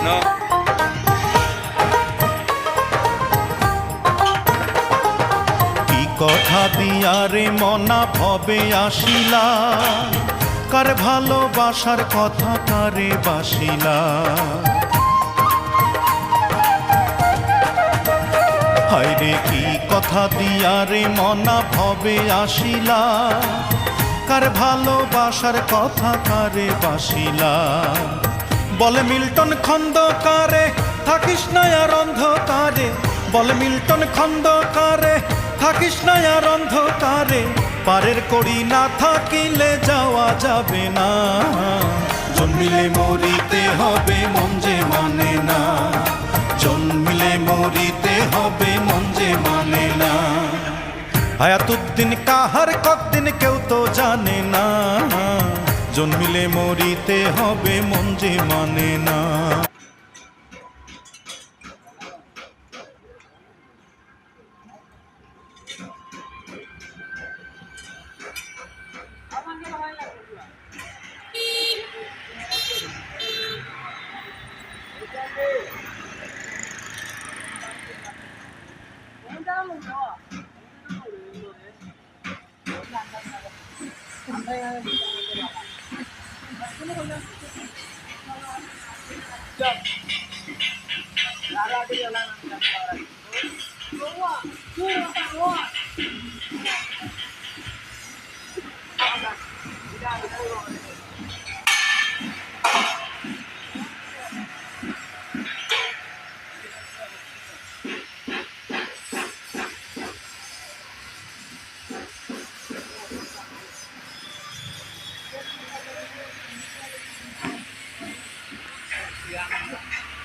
না। কি কথা দিয়া রে মনা ভবে আসিলা, কার ভালোবাসার কথা কারে বাসিলা। হায়রে কি কথা দিয়া রে মনা ভবে আসিলা, কার ভালোবাসার কথা কারে বাসিলা। বলে মিল্টন খন্দকারে থাকিস না আর অন্ধকারে, বলে মিল্টন খন্দকারে থাকিস না আর অন্ধকারে, পারের কড়ি না থাকিলে যাওয়া যাবে না। জন্মিলে মরিতে হবে মন যে মানে না, জন্মিলে মরিতে হবে মন যে মানে না। হায়াতুদ্দিন কাহার কতদিন কেউ তো জানে না, জন্মিলে মরিতে হবে মন যে মানে না। Yeah.